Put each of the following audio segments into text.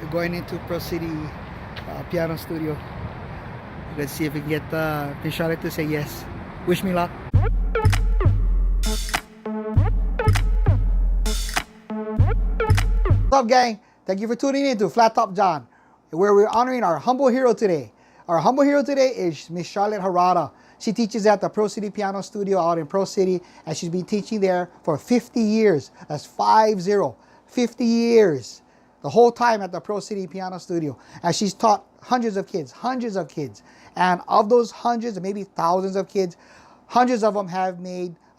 We're going into Pro City Piano Studio. Let's see if we can get Miss Charlotte to say yes. Wish me luck. What's up, gang? Thank you for tuning in to Flat Top John, where we're honoring our humble hero today. Our humble hero today is Miss Charlotte Harada. She teaches at the Pro City Piano Studio out in Pro City, and she's been teaching there for 50 years. That's 50 years. The whole time at the Pro City Piano Studio. And she's taught hundreds of kids. And of those hundreds, maybe thousands of kids, hundreds of them have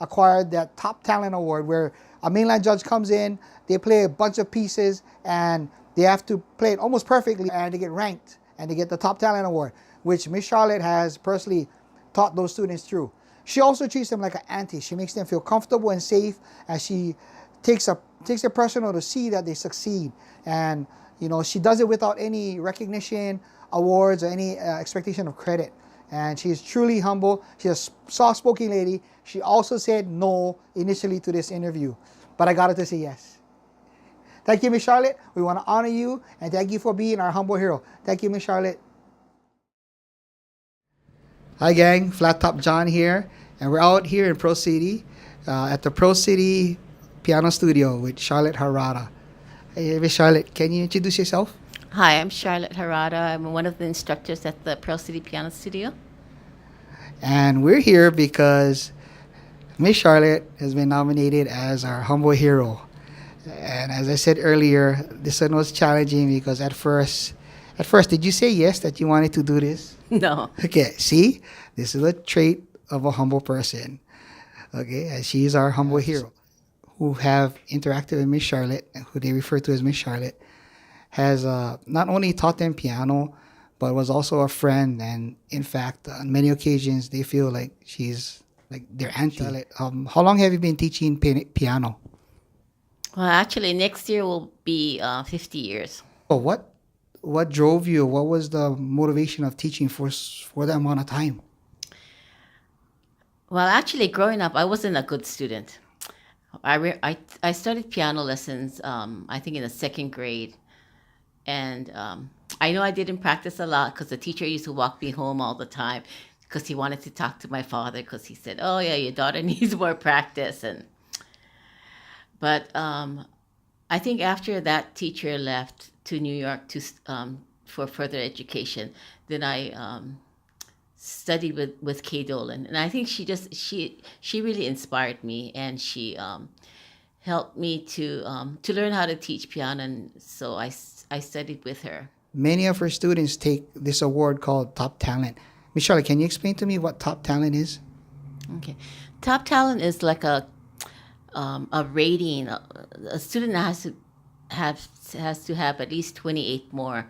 acquired that Top Talent Award, where a mainland judge comes in, they play a bunch of pieces, and they have to play it almost perfectly, and they get ranked, and they get the Top Talent Award, which Miss Charlotte has personally taught those students through. She also treats them like an auntie. She makes them feel comfortable and safe, and she takes it personal to see that they succeed. And you know, she does it without any recognition, awards, or any expectation of credit. And she is truly humble. She's a soft-spoken lady. She also said no initially to this interview, but I got her to say yes. Thank you, Miss Charlotte. We want to honor you, and thank you for being our humble hero. Thank you, Miss Charlotte. Hi, gang. Flat Top John here, and we're out here in Pro City at the Pro City Piano Studio with Charlotte Harada. Hey, Miss Charlotte, can you introduce yourself? Hi, I'm Charlotte Harada. I'm one of the instructors at the Pro City Piano Studio. And we're here because Miss Charlotte has been nominated as our humble hero. And as I said earlier, this one was challenging because at first, did you say yes that you wanted to do this? No. Okay, see? This is a trait of a humble person. Okay, and she's our humble hero. Who have interacted with Miss Charlotte, who they refer to as Miss Charlotte, has not only taught them piano, but was also a friend. And in fact, on many occasions, they feel like she's like their auntie. Charlotte, how long have you been teaching piano? Well, actually, next year will be 50 years. Oh, what drove you? What was the motivation of teaching for that amount of time? Well, actually, growing up, I wasn't a good student. I started piano lessons, I think in the second grade. And I know I didn't practice a lot because the teacher used to walk me home all the time because he wanted to talk to my father because he said, oh, yeah, your daughter needs more practice. But I think after that teacher left to New York for further education, then I studied with Kay Dolan, and I think she really inspired me, and she helped me to learn how to teach piano, and so I studied with her. Many of her students take this award called Top Talent. Miss Charlotte, can you explain to me what Top Talent is? Okay, Top Talent is like a rating. A student has to have at least 28 more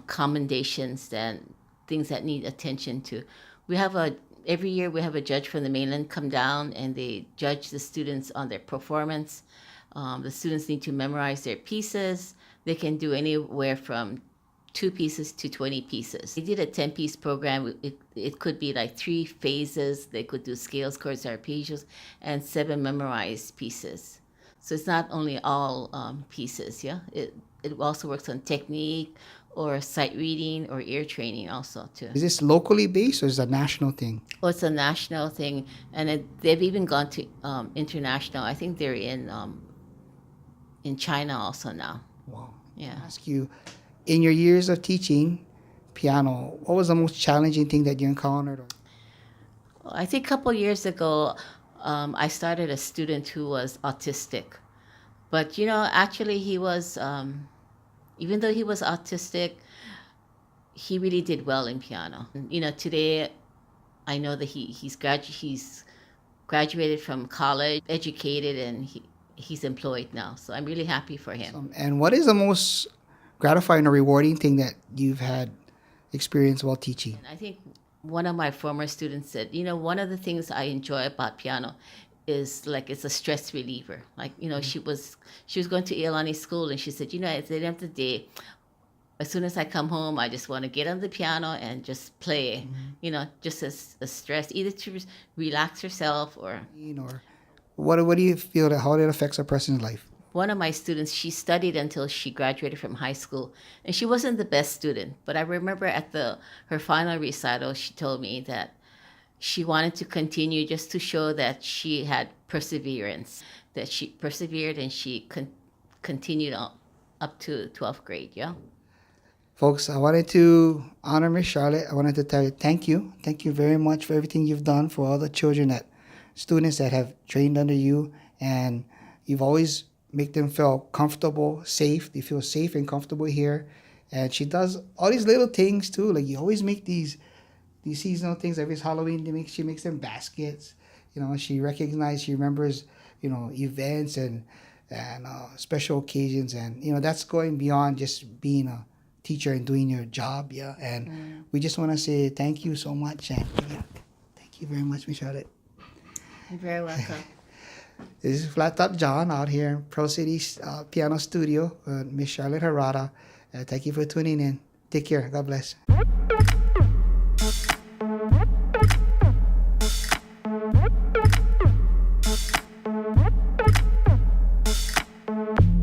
commendations than things that need attention to. Every year we have a judge from the mainland come down, and they judge the students on their performance. The students need to memorize their pieces. They can do anywhere from 2 pieces to 20 pieces. They did a 10-piece program. It could be like 3 phases. They could do scales, chords, arpeggios, and 7 memorized pieces. So it's not only all pieces, yeah? It also works on technique, or sight reading, or ear training also too. Is this locally based or is it a national thing? Oh, it's a national thing, and they've even gone to international. I think they're in China also now. Wow. Yeah. I ask you, in your years of teaching piano, what was the most challenging thing that you encountered? Well, I think a couple years ago, I started a student who was autistic, but actually he was. Even though he was autistic, he really did well in piano. Today, I know that he's graduated from college, educated, and he's employed now. So I'm really happy for him. And what is the most gratifying or rewarding thing that you've had experience while teaching? I think one of my former students said, one of the things I enjoy about piano is like it's a stress reliever. Like, she was going to Iolani school, and she said, at the end of the day, as soon as I come home, I just want to get on the piano and just play, just as a stress, either to relax herself or... What do you feel that how it affects a person's life? one of my students, she studied until she graduated from high school, and she wasn't the best student. But I remember at her final recital, she told me that she wanted to continue just to show that she had perseverance, that she persevered and she continued up to 12th grade. Yeah. Folks, I wanted to honor Miss Charlotte. I wanted to tell you thank you. Thank you very much for everything you've done for all the students that have trained under you, and you've always make them feel comfortable, safe. They feel safe and comfortable here. And she does all these little things too. Like you always make these seasonal things. Every Halloween, she makes them baskets. You know, she remembers, events and special occasions, and that's going beyond just being a teacher and doing your job. Yeah, and we just want to say thank you so much, and thank you very much, Miss Charlotte. You're very welcome. This is Flat Top John out here in Pro City Piano Studio with Miss Charlotte Harada. Thank you for tuning in. Take care. God bless.